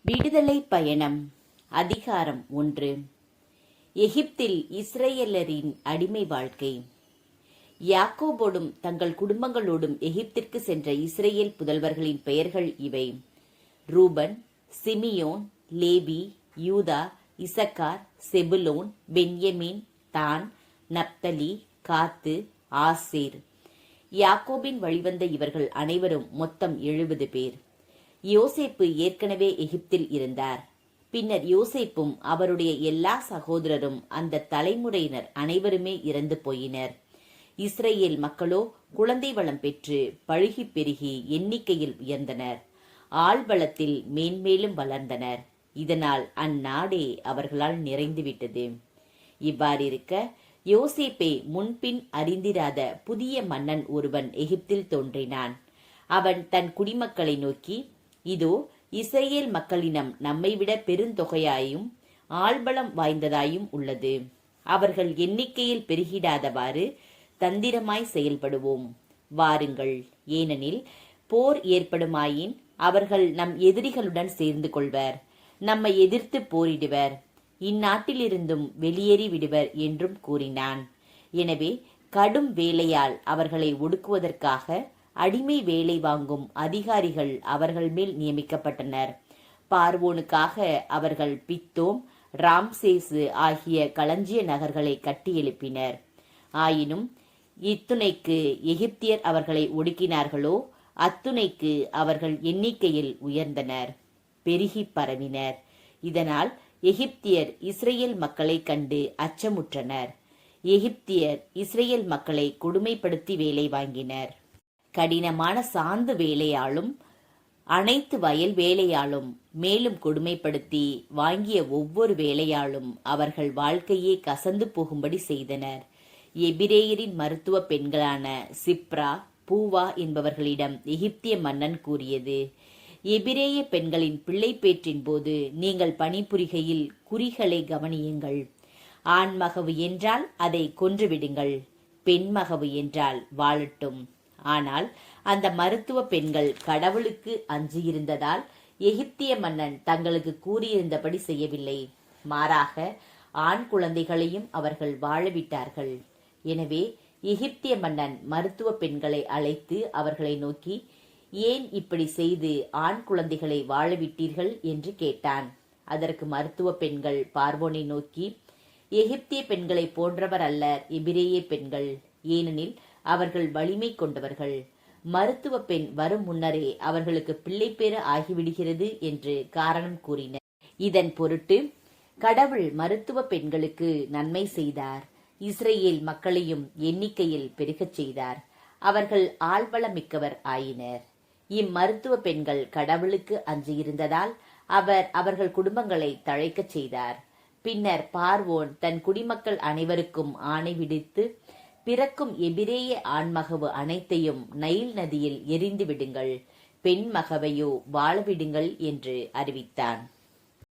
விடுதலை பயணம். அதிகாரம் 1. எகிப்தில் இஸ்ரேலரின் அடிமை வாழ்க்கை. யாக்கோபோடும் தங்கள் குடும்பங்களோடும் எகிப்திற்கு சென்ற இஸ்ரேல் புதல்வர்களின் பெயர்கள் இவை: ரூபன், சிமியோன், லேவி, யூதா, இசக்கார், செபுலோன், பென்யமீன், தான், நப்தலி, காத்து, ஆசேர். யாக்கோபின் வழிவந்த இவர்கள் அனைவரும் மொத்தம் 70 பேர். யோசேப்பு ஏற்கனவே எகிப்தில் இருந்தார். பின்னர் யோசேப்பும் அவருடைய எல்லா சகோதரரும் அந்த தலைமுறையினர் அனைவருமே இறந்து போயினர். இஸ்ரேல் மக்களோ குழந்தை வளம் பெற்று பழுகி பெருகி எண்ணிக்கையில் உயர்ந்தனர். ஆள்பலத்தில் மேன்மேலும் வளர்ந்தனர். இதனால் அந்நாடே அவர்களால் நிறைந்துவிட்டது. இவ்வாறிருக்க யோசேப்பை முன்பின் அறிந்திராத புதிய மன்னன் ஒருவன் எகிப்தில் தோன்றினான். அவன் தன் குடிமக்களை நோக்கி, இதோ, இஸ்ரேல் மக்களினம் நம்மை விட பெருந்தொகையாயும் ஆள்பலம் வாய்ந்ததாயும் உள்ளது. அவர்கள் எண்ணிக்கையில் பெருகிடாதவாறு தந்திரமாய் செயல்படுவோம். வாருங்கள். ஏனெனில் போர் ஏற்படுமாயின் அவர்கள் நம் எதிரிகளுடன் சேர்ந்து கொள்வர், நம்மை எதிர்த்து போரிடுவர், இந்நாட்டிலிருந்தும் வெளியேறி விடுவர் என்றும் கூறினான். எனவே கடும் வேலையால் அவர்களை ஒடுக்குவதற்காக அடிமை வேலை வாங்கும் அதிகாரிகள் அவர்கள் மேல் நியமிக்கப்பட்டனர். பார்வோனுக்காக அவர்கள் பித்தோம், ராம்சேசு ஆகிய களஞ்சிய நகர்களை கட்டி எழுப்பினர். ஆயினும் இத்துணைக்கு எகிப்தியர் அவர்களை ஒடுக்கினார்களோ அத்துணைக்கு அவர்கள் எண்ணிக்கையில் உயர்ந்தனர், பெருகி பரவினர். இதனால் எகிப்தியர் இஸ்ரேல் மக்களை கண்டு அச்சமுற்றனர். எகிப்தியர் இஸ்ரேல் மக்களை கொடுமைப்படுத்தி வேலை வாங்கினர். கடினமான சாந்து வேலையாலும் அனைத்து வயல் வேலையாலும் மேலும் கொடுமைப்படுத்தி வாங்கிய ஒவ்வொரு வேலையாலும் அவர்கள் வாழ்க்கையே கசந்து போகும்படி செய்தனர். எபிரேயரின் மருத்துவ பெண்களான சிப்ரா, பூவா என்பவர்களிடம் எகிப்திய மன்னன் கூறியது: எபிரேய பெண்களின் பிள்ளை பேற்றின் போது நீங்கள் பணிபுரிகையில் குறிகளை கவனியுங்கள். ஆண்மகவு என்றால் அதை கொன்றுவிடுங்கள், பெண்மகவு என்றால் வாழட்டும். ஆனால் அந்த மருத்துவ பெண்கள் கடவுளுக்கு அஞ்சியிருந்ததால் எகிப்திய மன்னன் தங்களுக்கு கூறியிருந்தபடி செய்யவில்லை. மாறாக ஆண் குழந்தைகளையும் அவர்கள் வாழவிட்டார்கள். எனவே எகிப்திய மன்னன் மருத்துவ பெண்களை அழைத்து அவர்களை நோக்கி, ஏன் இப்படி செய்து ஆண் குழந்தைகளை வாழவிட்டீர்கள் என்று கேட்டான். அதற்கு மருத்துவ பெண்கள் பார்வோனை நோக்கி, எகிப்திய பெண்களை போன்றவர் அல்ல எபிரேய பெண்கள், ஏனெனில் அவர்கள் வலிமை கொண்டவர்கள். மருத்துவ பெண் வரும் முன்னரே அவர்களுக்கு பிள்ளை பேறு ஆகிவிடுகிறது என்று காரணம் கூறினர். இதன் பொருட்டு கடவுள் மருத்துவ பெண்களுக்கு நன்மை செய்தார். இஸ்ரேல் மக்களையும் எண்ணிக்கையில் பெருகச் செய்தார். அவர்கள் ஆள்பலமிக்கவர் ஆயினர். இம்மருத்துவ பெண்கள் கடவுளுக்கு அஞ்சியிருந்ததால் அவர் அவர்கள் குடும்பங்களை தழைக்கச் செய்தார். பின்னர் பார்வோன் தன் குடிமக்கள் அனைவருக்கும் ஆணை விடுத்து, பிறக்கும் எபிரேய ஆண்மகவு அனைத்தையும் நைல் நதியில் எறிந்து விடுங்கள், பெண் மகவையோ வாழவிடுங்கள் என்று அறிவித்தான்.